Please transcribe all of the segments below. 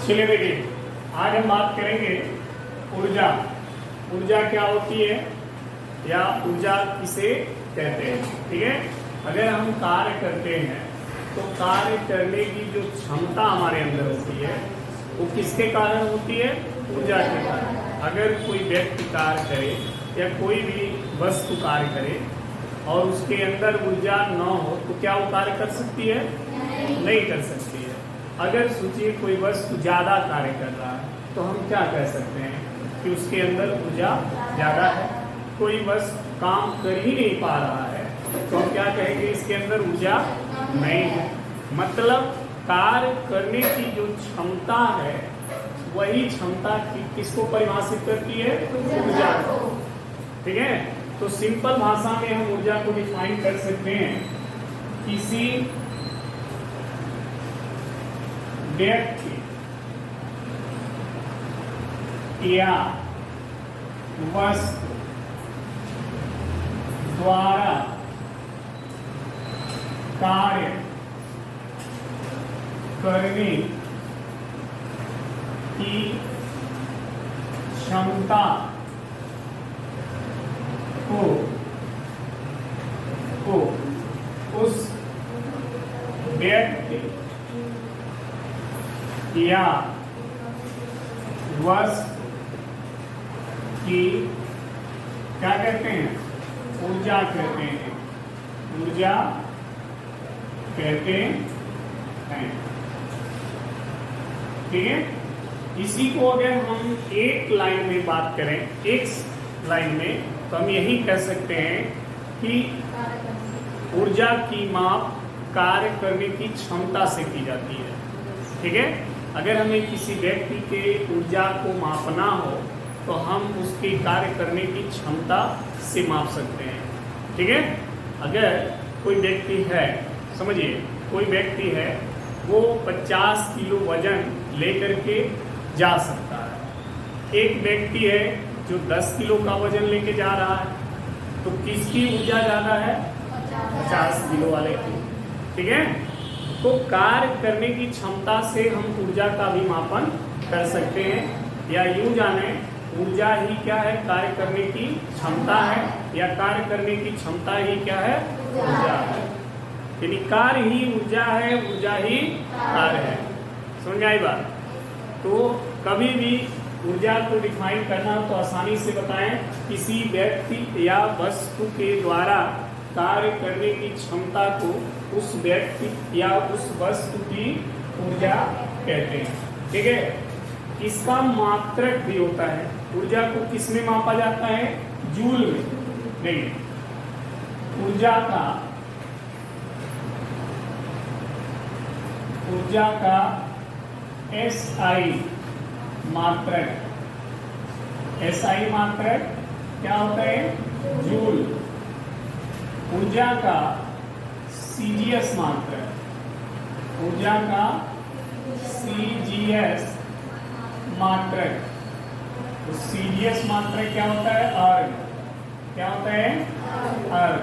चलिए देखिए, आज हम बात करेंगे ऊर्जा। ऊर्जा क्या होती है या ऊर्जा किसे कहते हैं। ठीक है, अगर हम कार्य करते हैं तो कार्य करने की जो क्षमता हमारे अंदर होती है वो किसके कारण होती है? ऊर्जा के कारण। अगर कोई व्यक्ति कार्य करे या कोई भी वस्तु कार्य करे और उसके अंदर ऊर्जा न हो तो क्या वो कार्य कर सकती है? नहीं कर सकती है। अगर सोचिए कोई वस्तु ज्यादा कार्य कर रहा है तो हम क्या कह सकते हैं कि उसके अंदर ऊर्जा ज्यादा है। कोई बस काम कर ही नहीं पा रहा है तो हम क्या कहेंगे? इसके अंदर ऊर्जा नहीं है। मतलब कार्य करने की जो क्षमता है वही क्षमता किसको परिभाषित करती है? ऊर्जा को। ठीक है, तो सिंपल भाषा में हम ऊर्जा को डिफाइन कर सकते हैं, किसी व्यक्ति या वस्तु द्वारा कार्य करने की क्षमता को उस व्यक्ति या वस्तु की क्या कहते हैं? ऊर्जा कहते हैं। ऊर्जा कहते हैं। ठीक है, इसी को अगर हम एक लाइन में बात करें, एक लाइन में, तो हम यही कह सकते हैं कि ऊर्जा की माप कार्य करने की क्षमता से की जाती है। ठीक है, अगर हमें किसी व्यक्ति के ऊर्जा को मापना हो तो हम उसके कार्य करने की क्षमता से माप सकते हैं। ठीक है, अगर कोई व्यक्ति है, समझिए कोई व्यक्ति है वो 50 किलो वजन लेकर के जा सकता है। एक व्यक्ति है जो 10 किलो का वजन लेके जा रहा है, तो किसकी ऊर्जा ज्यादा है? 50 किलो वाले की। ठीक है, तो कार्य करने की क्षमता से हम ऊर्जा का भी मापन कर सकते हैं। या यूं जाने, ऊर्जा ही क्या है? कार्य करने की क्षमता है, या कार्य करने की क्षमता ही क्या है? ऊर्जा है। यानी कार्य ही ऊर्जा है, ऊर्जा ही कार्य है। समझ आई बात? तो कभी भी ऊर्जा को डिफाइन करना हो तो आसानी से बताएं, किसी व्यक्ति या वस्तु के द्वारा कार्य करने की क्षमता को उस व्यक्ति या उस वस्तु की ऊर्जा कहते हैं। ठीक है, इसका मात्रक भी होता है। ऊर्जा को किसमें मापा जाता है? जूल में। नहीं, ऊर्जा का SI मात्रक। SI मात्रक क्या होता है? जूल। ऊर्जा का CGS मात्रक। ऊर्जा का CGS मात्रक। तो CGS मात्रक क्या होता है? अर्ग। क्या होता है? अर्ग।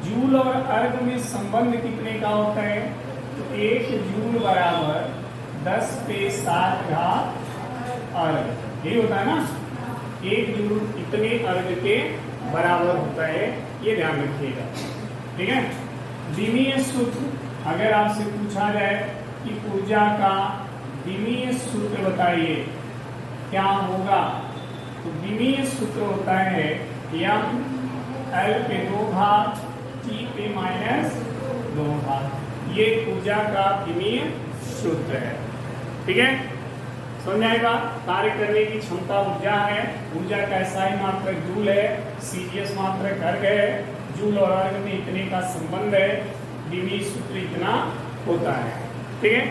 जूल और अर्ग में संबंध कितने का होता है? तो 1 जूल बराबर 10 पे 7 घात अर्ग। यही होता है ना, 1 जूल इतने अर्ग के बराबर होता है, ये ध्यान रखिएगा। ठीक है, विमीय सूत्र अगर आपसे पूछा जाए कि ऊर्जा का विमीय सूत्र बताइए क्या होगा, तो विमीय सूत्र होता है m L पे 2 घात T पे -2 घात। ये ऊर्जा का विमीय सूत्र है। ठीक है, समझ आएगा? कार्य करने की क्षमता ऊर्जा है, ऊर्जा का SI मात्रक जूल है, CGS मात्रक अर्ग है, जूल और अर्ग में इतने का संबंध है, विमीय सूत्र इतना होता है। ठीक है,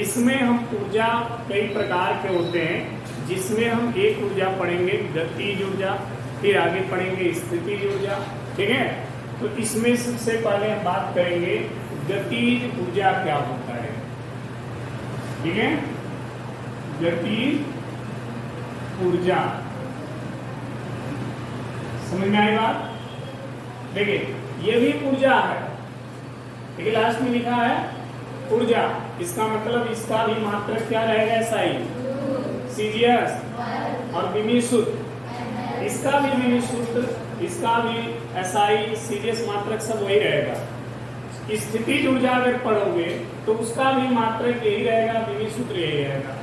इसमें हम ऊर्जा कई प्रकार के होते हैं, जिसमें हम एक ऊर्जा पढ़ेंगे गतिज ऊर्जा, फिर आगे पढ़ेंगे स्थितिज ऊर्जा। ठीक है, तो इसमें सबसे पहले हम बात करेंगे गतिज ऊर्जा क्या होता है। ठीक है, गतिज ऊर्जा समझ में आई बात? देखिए ये भी ऊर्जा है, देखिए लास्ट में लिखा है ऊर्जा। इसका मतलब इसका भी मात्रक क्या रहेगा, SI CGS और विमीसूत्र, इसका भी विमीसूत्र, इसका भी SI CGS मात्रक सब वही रहेगा। स्थितिज ऊर्जा अगर पढ़ोगे तो उसका भी मात्रक यही रहेगा, विमीसूत्र यही रहेगा।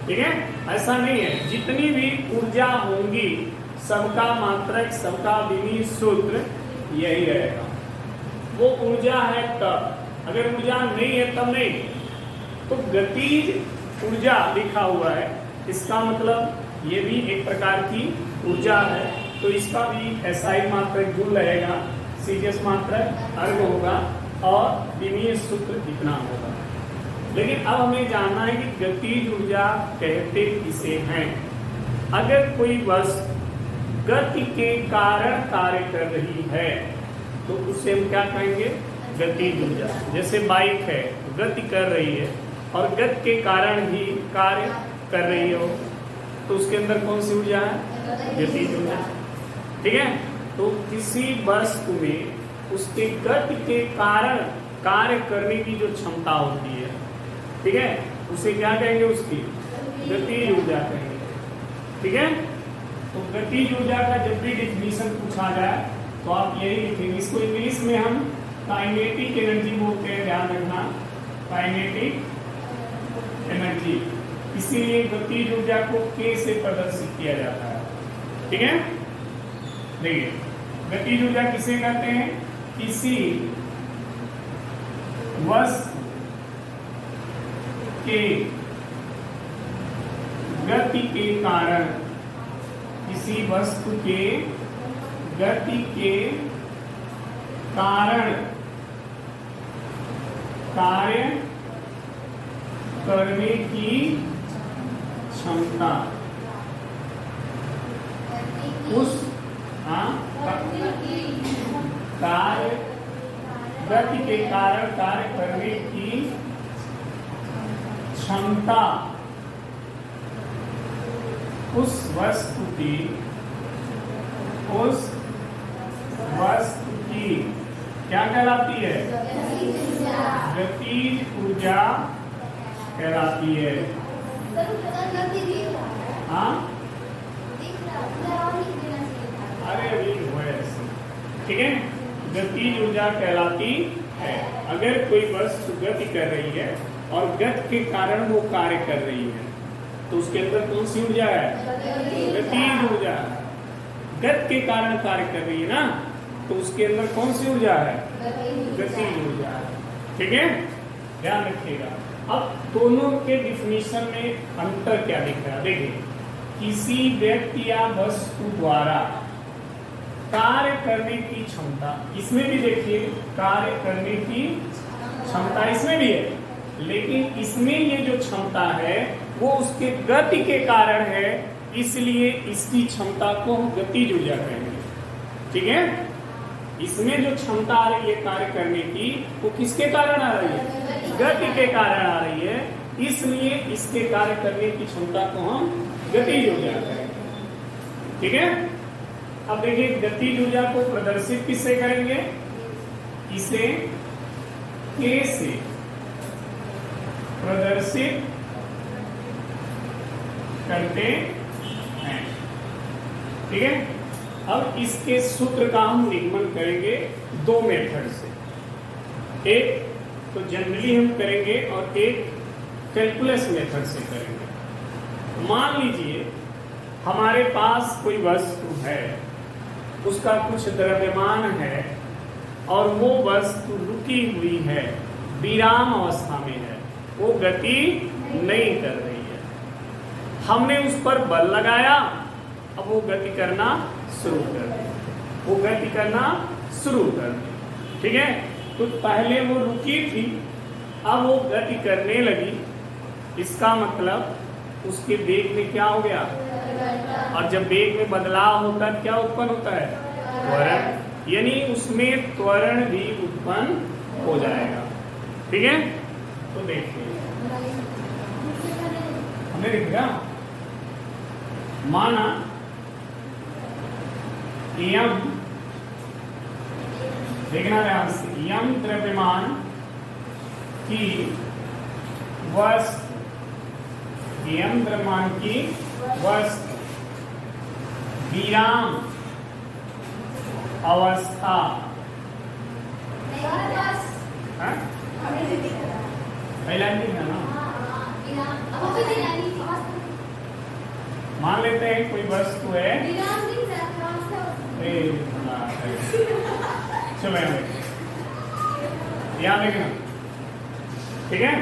ठीक है, ऐसा नहीं है, जितनी भी ऊर्जा होंगी सबका मात्रक, सबका विमीसूत्र यही रहेगा। वो ऊर्जा है तब, अगर ऊर्जा नहीं है तब नहीं। तो गतिज ऊर्जा लिखा हुआ है, इसका मतलब ये भी एक प्रकार की ऊर्जा है, तो इसका भी SI मात्रक गुण रहेगा, CGS मात्रक अर्ग होगा और विमीय सूत्र इतना होगा। लेकिन अब हमें जानना है कि गतिज ऊर्जा कहते किसे हैं। अगर कोई वस्तु गति के कारण कार्य कर रही है तो उसे हम क्या कहेंगे, गतिज ऊर्जा। जैसे बाइक है, गति कर रही है और गति के कारण ही कार्य कर रही हो, तो उसके अंदर कौन सी ऊर्जा है, गतिज ऊर्जा। ठीक है, तो किसी वस्तु में उसके गति के कारण कार्य करने की जो क्षमता होती है, ठीक है, उसे क्या कहेंगे, उसकी गतिज ऊर्जा कहेंगे। ठीक है, तो गतिज ऊर्जा का जब भी डिफिनीशन पूछा जाए तो आप यही लिखेंगे। इसको इंग्लिश में हम काइनेटिक एनर्जी बोलते हैं, ध्यान रखना, काइनेटिक एनर्जी। इसीलिए गतिज ऊर्जा को K से प्रदर्शित किया जाता है। ठीक है, देखिए गतिज ऊर्जा किसे कहते हैं, किसी वस्तु के गति के कारण, किसी वस्तु के गति के कारण कार्य करने की क्षमता, उस कार्य गति के कारण कार्य करने की क्षमता उस वस्तु की क्या कहलाती है, गतिज ऊर्जा कहलाती है। हाँ, अरे अभी ठीक है, गतिज ऊर्जा कहलाती है। अगर कोई वस्तु गति कर रही है और गति के कारण वो कार्य कर रही है तो उसके अंदर कौन सी ऊर्जा है, गतिज ऊर्जा। गति के कारण कार्य कर रही है ना, तो उसके अंदर कौन सी ऊर्जा है, गतिज ऊर्जा है। ठीक है, ध्यान रखिएगा। अब दोनों के डिफिनीशन में अंतर क्या दिख रहा है, देखिए, किसी व्यक्ति या वस्तु द्वारा कार्य करने की क्षमता, इसमें भी देखिए कार्य करने की क्षमता इसमें भी है, लेकिन इसमें ये जो क्षमता है वो उसके गति के कारण है, इसलिए इसकी क्षमता को हम गतिज ऊर्जा कहेंगे। ठीक है, इसमें जो क्षमता आ रही है कार्य करने की, वो किसके कारण आ रही है, गति के कारण आ रही है, इसलिए इसके कार्य करने की क्षमता को हम गतिज ऊर्जा कहेंगे। ठीक है, अब देखिए गतिज ऊर्जा को प्रदर्शित किससे करेंगे, इसे K से प्रदर्शित करते हैं। ठीक है, अब इसके सूत्र का हम निगमन करेंगे दो मेथड से, एक तो जनरली हम करेंगे और एक कैलकुलस मेथड से करेंगे। मान लीजिए हमारे पास कोई वस्तु है, उसका कुछ द्रव्यमान है और वो वस्तु रुकी हुई है, विराम अवस्था में है, वो गति नहीं कर रही है। हमने उस पर बल लगाया, अब वो गति करना शुरू कर दी, वो गति करना शुरू कर दी। ठीक है, तो पहले वो रुकी थी, अब वो गति करने लगी, इसका मतलब उसके वेग में क्या हो गया, और जब वेग में बदलाव होता है क्या उत्पन्न होता है, त्वरण, यानी उसमें त्वरण भी उत्पन्न हो जाएगा। ठीक है, तो देखिए हमने लिखा, माना यम, देखना ध्यान से, यम द्रव्यमान की वस्तु, यम द्रव्यमान की वस्तु, विराम अवस्था, पहला नहीं है ना। मान लेते हैं कोई वस्तु है, चलो यहाँ देखना, ठीक है,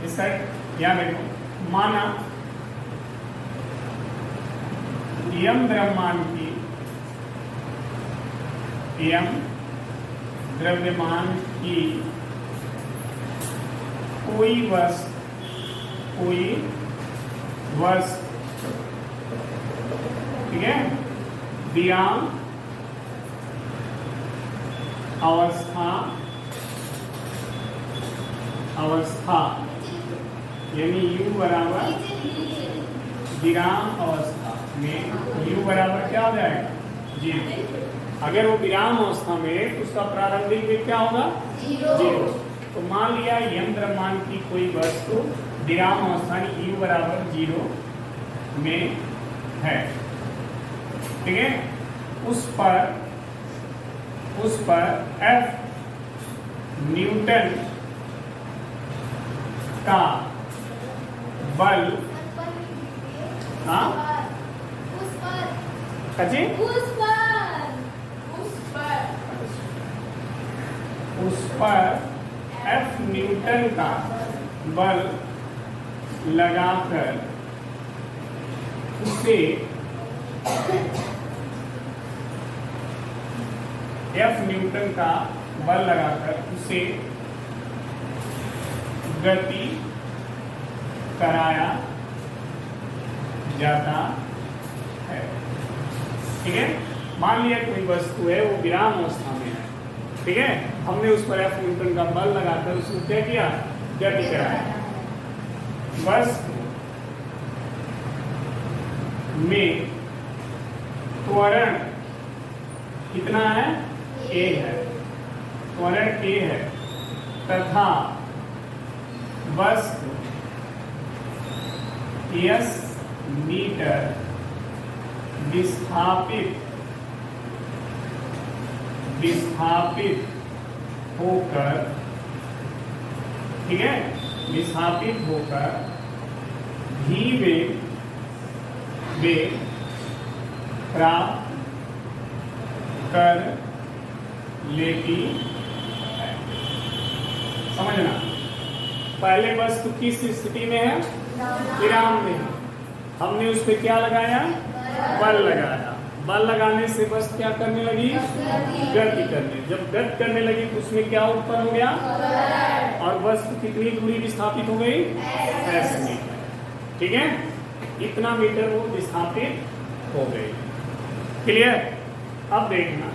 इस साइड यहाँ देखो। माना यम द्रव्यमान की, यम द्रव्यमान की कोई वस्तु, ठीक है, विराम अवस्था यानी U बराबर विराम अवस्था में U बराबर क्या हो जाएगा? 0। अगर वो विराम अवस्था में उसका प्रारंभिक वेग क्या होगा? 0। तो मान लिया यम द्रव्यमान की कोई वस्तु विराम अवस्था U बराबर 0 में है, ठीक है। उस पर F न्यूटन का बल, हाँ उस पर F न्यूटन का बल लगाकर उसे F न्यूटन का बल लगाकर उसे गति कराया जाता है, ठीक है। मान लिया कोई वस्तु है वो विराम अवस्था में है, ठीक है, हमने उस पर F न्यूटन का बल लगाकर उसको क्या किया? गति कराया। वस्तु में त्वरण कितना है? A है, त्वरण A है, तथा वस्तु S मीटर विस्थापित होकर, ठीक है, विस्थापित होकर धीरे वेग प्राप्त कर लेती है। समझना, पहले वस्तु किस स्थिति में है? विराम में। हमने उस पर क्या लगाया? बल लगाया। बल लगाने से वस्तु क्या करने लगी? गति करने। जब गति करने लगी तो उसमें क्या उत्पन्न हो गया? और वस्तु कितनी दूरी विस्थापित हो गई? S मीटर, ठीक है, इतना मीटर वो विस्थापित हो गई। क्लियर? अब देखना,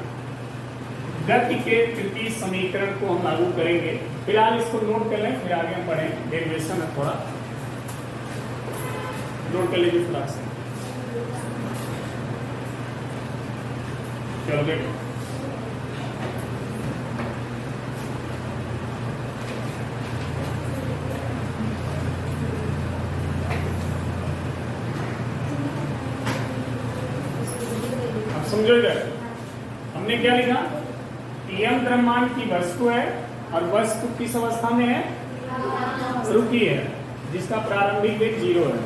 गति के तृतीय समीकरण को हम लागू करेंगे। फिलहाल इसको नोट कर लें, फिर आगे हम पढ़ें। डेरिवेशन है थोड़ा, नोट कर लीजिए फिलहाल से। चलो देखो, अब समझो इधर हमने क्या लिखा? यम द्रव्यमान की वस्तु है और वस्तु किस अवस्था में है? रुकी है, जिसका प्रारंभिक वेग 0 है।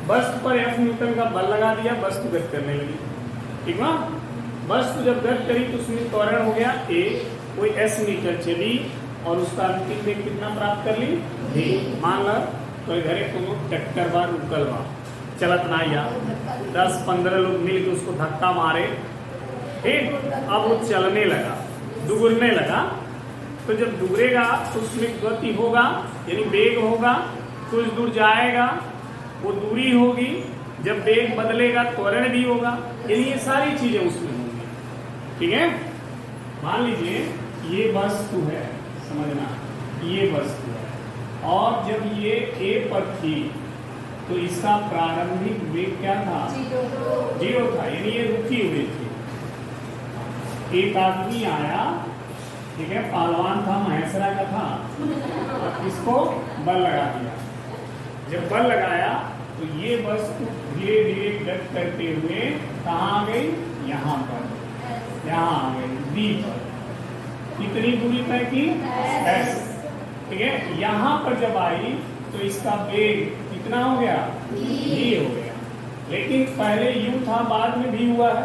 वस्तु पर F न्यूटन का बल लगा दिया, वस्तु गति करने लगी, ठीक है। वस्तु जब गति करी तो उसमें त्वरण हो गया A, कोई S मीटर चली और उसका अंतिम वेग कितना प्राप्त कर ली? V। मान लो तो घरे को ट्रैक्टर बार रुकल बा, चलत ना या 10-15 लोग मिल के उसको धक्का मारे, ठीक, अब वो चलने लगा, दुगुरने लगा। तो जब दुगरेगा तो उसमें गति होगा, यानी वेग होगा, कुछ दूर जाएगा, वो दूरी होगी, जब वेग बदलेगा त्वरण भी होगा, यानी ये सारी चीजें उसमें होंगी, ठीक है। मान लीजिए ये वस्तु है, समझना, ये वस्तु है और जब ये A पर थी तो इसका प्रारंभिक वेग क्या था? 0 था, यानी ये रुकी हुई थी। एक आदमी आया, ठीक है, पहलवान था, महेसरा का था, इसको बल लगा दिया। जब बल लगाया तो ये वस्तु धीरे धीरे गति करते हुए कहाँ आ गई, यहाँ पर, यहाँ आ गई बी पर। कितनी दूरी तय की, एस। ठीक है, यहाँ पर जब आई तो इसका वेग कितना हो गया, v हो गया। लेकिन पहले u था, बाद में v हुआ है,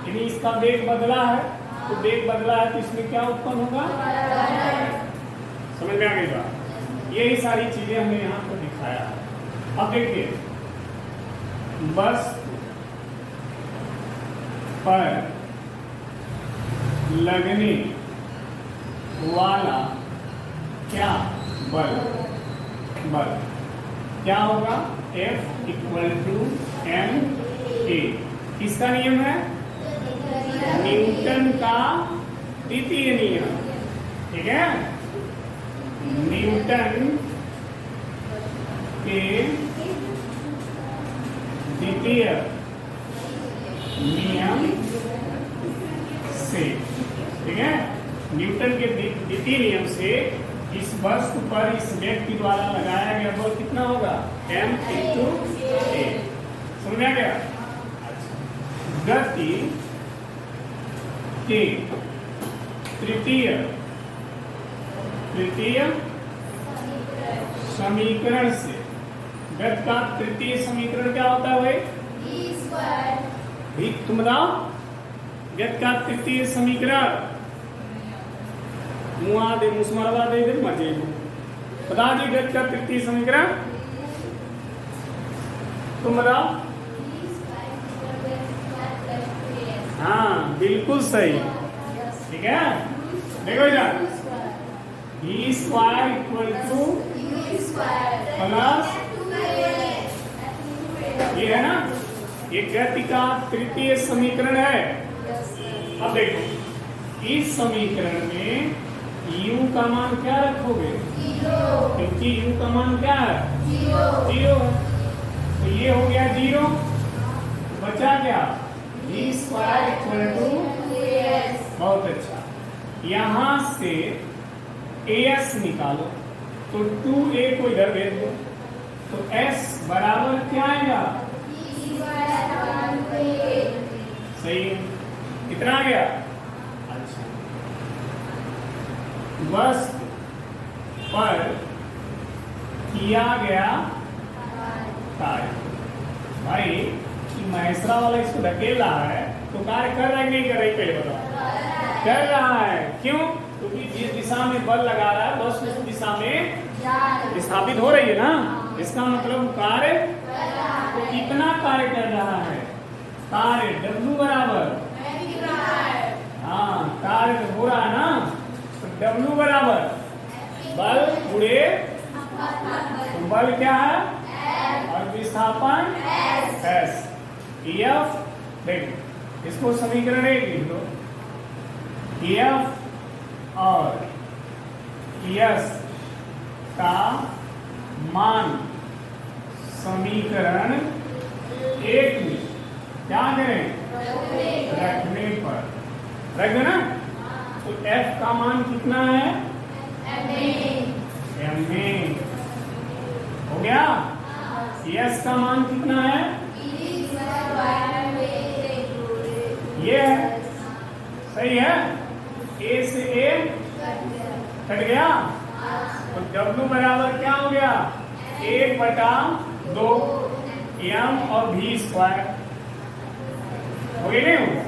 यानी इसका वेग बदला है। तो वेग बदला है तो इसमें क्या उत्पन्न होगा, समझ में आ गई बात। यही सारी चीजें हमने यहाँ पर दिखाया है। अब देखिए, बस पर लगने वाला क्या बल, बल क्या होगा, F equal to M A. किसका नियम है, न्यूटन का द्वितीय नियम। ठीक है, न्यूटन के द्वितीय नियम से, ठीक है, न्यूटन के द्वितीय नियम से इस वस्तु पर इस व्यक्ति द्वारा लगाया गया बल कितना होगा, m × a। समझ आ गया। गति के तृतीय समीकरण से, गति का तृतीय समीकरण क्या होता है भाई, तुम बताओ। गति का तृतीय समीकरण मुआ दे मुस्मरवा दे दे मजे बता दी। गति का तृतीय समीकरण तुम बताओ। हाँ बिल्कुल सही, ठीक है। देखो इधर, v square equal two plus, ये है ना, ये गति का तृतीय समीकरण है। अब देखो, इस समीकरण में u का मान क्या रखोगे, क्योंकि u का मान क्या है, 0 है। तो ये हो गया 0, बचा क्या, v स्क्वायर इक्वल टू, बहुत अच्छा। यहाँ से as निकालो तो 2a को इधर भेज दो, तो s बराबर क्या आएगा, सही है, कितना आ गया। अच्छा, वस्तु पर किया गया कार्य, भाई महेश्वरा वाला इसको धकेल रहा है तो कार्य कर रहा है नहीं कर रही, पहले बताओ। कर रहा है, क्यों, क्योंकि जिस दिशा में बल लगा रहा है बस उस दिशा में स्थापित हो रही है ना, इसका मतलब कार्य, तो कितना कार्य कर रहा है, कार्य W बराबर, हाँ कार्य हो रहा है ना, तो W बराबर बल गुणे, तो बल क्या है, और विस्थापन S। F, देखो इसको समीकरण 1 लिख दो, F और S का मान समीकरण 1 में क्या करें, रखने पर, रख दो ना। तो F का मान कितना है, ma हो गया। S का मान कितना है, ये है, सही है। A से A कट गया, तो W बराबर क्या हो गया, 1/2 m और v स्क्वायर हो गया, नहीं होगा।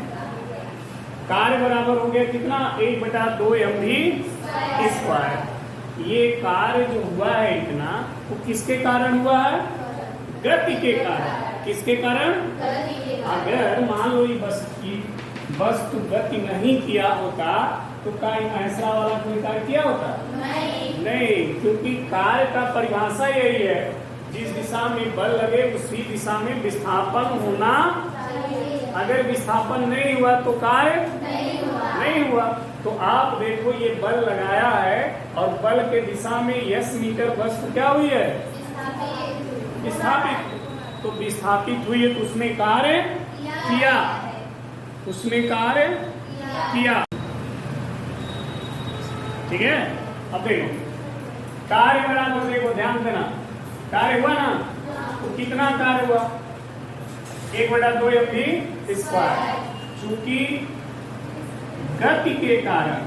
कार्य बराबर हो गया कितना, 1/2 mv स्क्वायर। ये कार्य जो हुआ है इतना, वो किसके कारण हुआ है, गति के कारण। किसके कारण, अगर मान लो ये वस्तु गति नहीं किया होता तो कार्य महेश्वरा वाला कोई कार्य किया होता, नहीं, क्योंकि कार्य का परिभाषा यही है, जिस दिशा में बल लगे उसी दिशा में विस्थापन होना। अगर विस्थापन नहीं हुआ तो कार्य नहीं हुआ। तो आप देखो ये बल लगाया है और बल के दिशा में s मीटर वस्तु क्या हुई है, विस्थापित। तो विस्थापित हुई है तो उसने कार्य किया, उसने कार्य किया, ठीक है। अब देखो कार्य बराबर देखो, ध्यान देना, कार्य हुआ ना, तो कितना कार्य हुआ, 1/2 mv स्क्वायर। चूंकि गति के कारण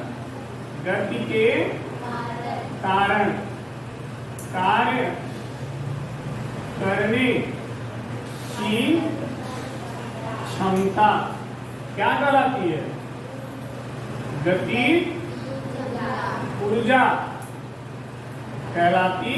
कार्य करने की क्षमता क्या कहलाती है, गति ऊर्जा कहलाती